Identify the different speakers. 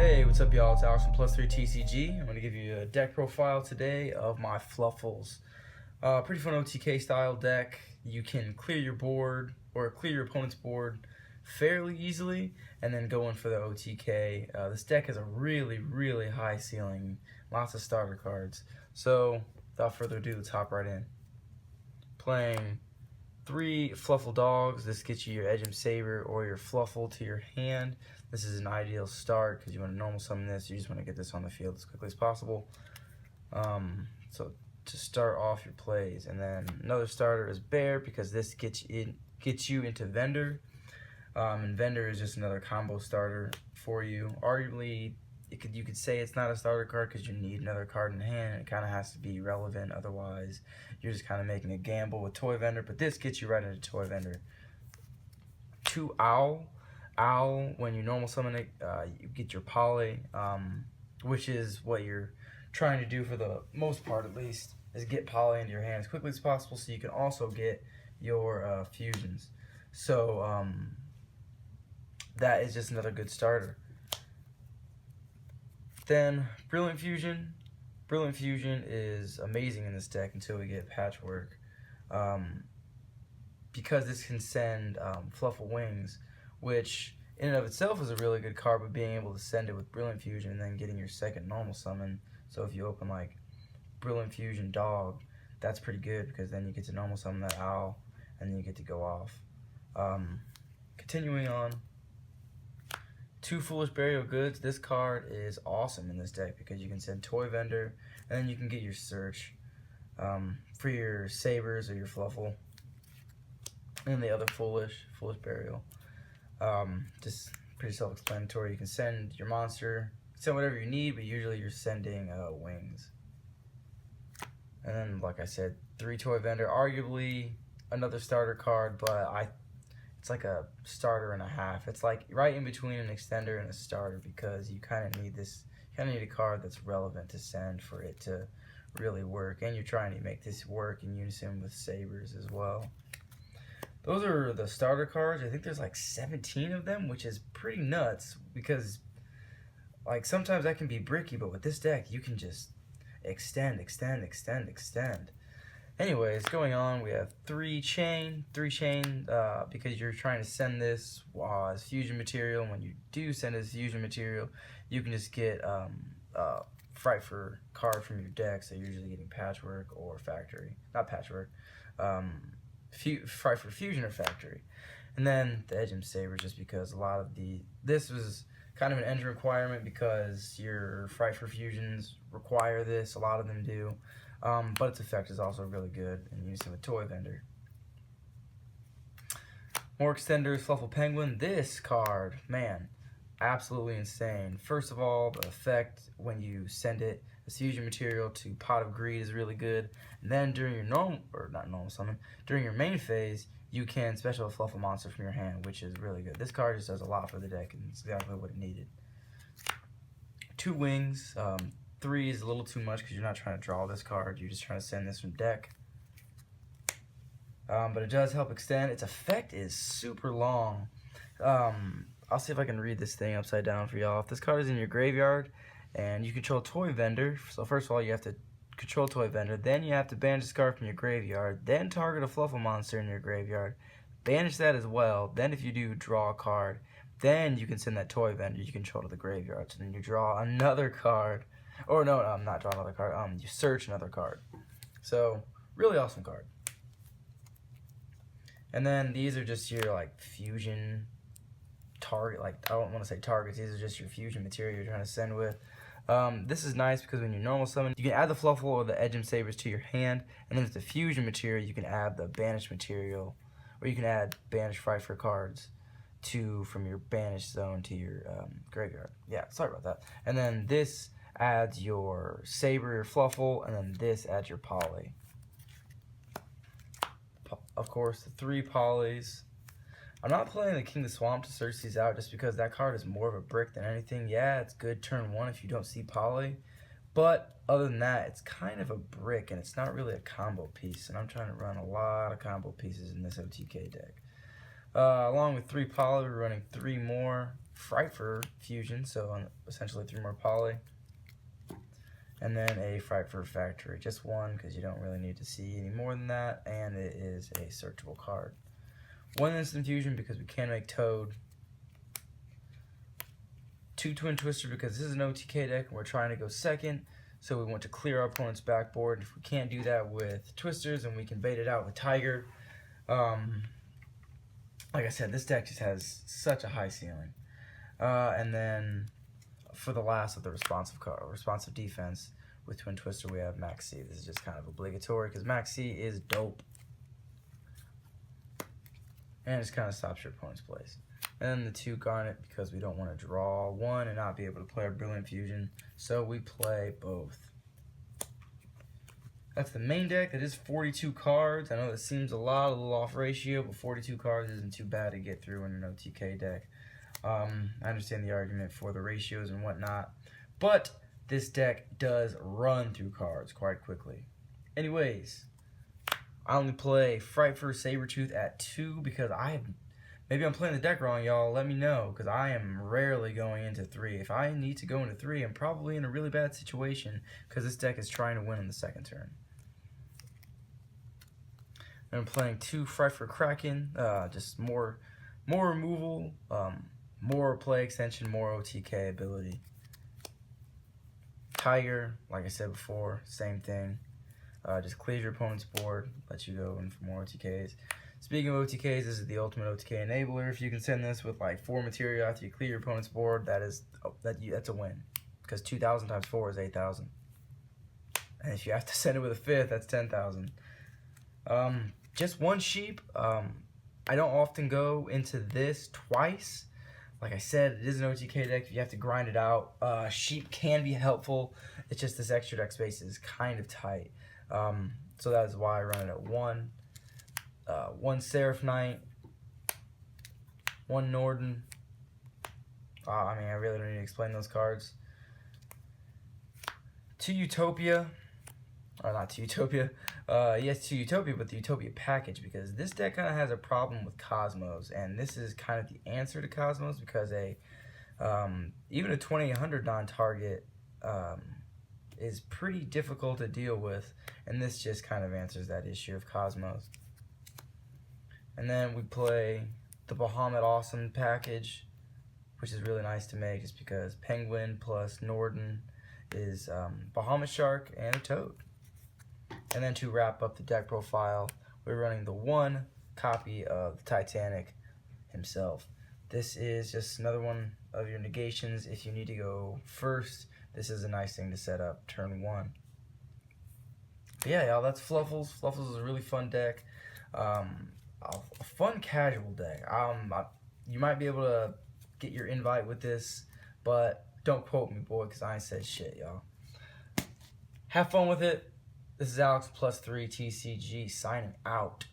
Speaker 1: Hey, what's up y'all? It's Alex from +3 TCG. I'm going to give you a deck profile today of my Fluffals. Pretty fun OTK style deck. You can clear your board or clear your opponent's board fairly easily and then go in for the OTK. This deck has a really high ceiling, lots of starter cards. So without further ado, let's hop right in. Playing 3 Fluffal dogs. This gets you your Edgem Saber or your Fluffal to your hand. This is an ideal start because you want to normal summon this. You just want to get this on the field as quickly as possible. So to start off your plays, and then another starter is Bear because this gets you into Vendor. And Vendor is just another combo starter for you. Arguably, you could say it's not a starter card because you need another card in hand. And it kind of has to be relevant, otherwise you're just kind of making a gamble with Toy Vendor. But this gets you right into Toy Vendor. 2 Owl, when you normal summon it, you get your Poly, which is what you're trying to do for the most part at least, is get Poly into your hand as quickly as possible so you can also get your fusions. So that is just another good starter. Then Brilliant Fusion. Brilliant Fusion is amazing in this deck until we get Patchwork. Because this can send Fluffal Wings, which in and of itself is a really good card, but being able to send it with Brilliant Fusion and then getting your second normal summon. So if you open like Brilliant Fusion Dog, that's pretty good because then you get to normal summon that Owl and then you get to go off. Continuing on, 2 Foolish Burial Goods. This card is awesome in this deck because you can send Toy Vendor and then you can get your Search for your Sabers or your Fluffal. And the other Foolish Burial. Just pretty self-explanatory. You can send your monster, send whatever you need, but usually you're sending wings. And then, like I said, 3 Toy Vendor, arguably another starter card, but it's like a starter and a half. It's like right in between an extender and a starter because you kind of need this. You kind of need a card that's relevant to send for it to really work, and you're trying to make this work in unison with Sabers as well. Those are the starter cards. I think there's like 17 of them, which is pretty nuts because like sometimes that can be bricky, but with this deck you can just extend. Anyways, going on, we have 3 chain because you're trying to send this as fusion material. When you do send as fusion material, you can just get Fright for card from your deck. So you're usually getting Patchwork or Factory, not Patchwork. Fright for Fusion or Factory. And then the Edgem Saber, just because a lot of this was kind of an engine requirement because your Fright for Fusions require this, a lot of them do, but its effect is also really good in unison with Toy Vendor. More extenders, Fluffal Penguin. This card, man, absolutely insane. First of all, the effect when you send it as fusion material to Pot of Greed is really good. And then during your during your main phase, you can special Fluffal monster from your hand, which is really good. This card just does a lot for the deck, and it's exactly what it needed. 2 wings. 3 is a little too much because you're not trying to draw this card. You're just trying to send this from deck. But it does help extend. Its effect is super long. I'll see if I can read this thing upside down for y'all. If this card is in your graveyard and you control Toy Vendor, so first of all you have to control Toy Vendor, then you have to banish this card from your graveyard, then target a Fluffal monster in your graveyard, banish that as well, then if you do draw a card, then you can send that Toy Vendor you control to the graveyard, so then you draw another card, or no, not draw another card, you search another card. So, really awesome card. And then these are just your like fusion target, like I don't want to say targets, these are just your fusion material you're trying to send with. This is nice because when you normal summon, you can add the Fluffal or the Edgem Sabers to your hand, and then if it's a fusion material, you can add the banished material, or you can add banished Fright for cards from your banished zone to your graveyard. Yeah, sorry about that. And then this adds your Saber, your Fluffal, and then this adds your Poly. Of course, the 3 Polys. I'm not playing the King of the Swamp to search these out just because that card is more of a brick than anything. Yeah, it's good turn 1 if you don't see Poly, but other than that, it's kind of a brick and it's not really a combo piece, and I'm trying to run a lot of combo pieces in this OTK deck. Along with 3 Poly, we're running 3 more Frightfur Fusion, so essentially 3 more poly. And then a Frightfur Factory, just one because you don't really need to see any more than that, and it is a searchable card. 1 Instant Fusion because we can make Toad. 2 Twin Twister because this is an OTK deck and we're trying to go second, so we want to clear our opponent's backboard. If we can't do that with Twisters, and we can bait it out with Tiger. Like I said, this deck just has such a high ceiling. And then for the last of the responsive defense with Twin Twister, we have Max C. This is just kind of obligatory because Max C is dope. And it just kind of stops your opponent's plays. And then the 2 Garnet because we don't want to draw 1 and not be able to play our Brilliant Fusion. So we play both. That's the main deck. That is 42 cards. I know that seems a lot, a little off ratio, but 42 cards isn't too bad to get through in an OTK deck. I understand the argument for the ratios and whatnot, but this deck does run through cards quite quickly. Anyways, I only play Frightfur Sabertooth at 2 because maybe I'm playing the deck wrong, y'all. Let me know, because I am rarely going into 3. If I need to go into 3, I'm probably in a really bad situation because this deck is trying to win on the second turn. And I'm playing 2 Frightfur Kraken, just more removal, more play extension, more OTK ability. Tiger, like I said before, same thing. Just clears your opponent's board, lets you go in for more OTKs. Speaking of OTKs, this is the ultimate OTK enabler. If you can send this with like 4 material after you clear your opponent's board, that's a win. Because 2,000 times 4 is 8,000. And if you have to send it with a 5th, that's 10,000. Just 1 sheep. I don't often go into this twice. Like I said, it is an OTK deck. You have to grind it out. Sheep can be helpful. It's just this extra deck space is kind of tight. So that is why I run it at 1. 1 Seraph Knight. 1 Norden. I mean, I really don't need to explain those cards. 2 Utopia. Or not 2 Utopia. Yes, 2 Utopia, but the Utopia package, because this deck kind of has a problem with Cosmos, and this is kind of the answer to Cosmos, because even a 2800 non-target is pretty difficult to deal with, and this just kind of answers that issue of Cosmos. And then we play the Bahamut Awesome package, which is really nice to make just because Penguin plus Norden is Bahamut Shark and a Toad. And then to wrap up the deck profile, we're running the 1 copy of the Titanic himself. This is just another one of your negations. If you need to go first, this is a nice thing to set up turn 1. But yeah, y'all, that's Fluffals. Fluffals is a really fun deck. A fun casual deck. You might be able to get your invite with this, but don't quote me, boy, because I ain't said shit, y'all. Have fun with it. This is Alex +3 TCG signing out.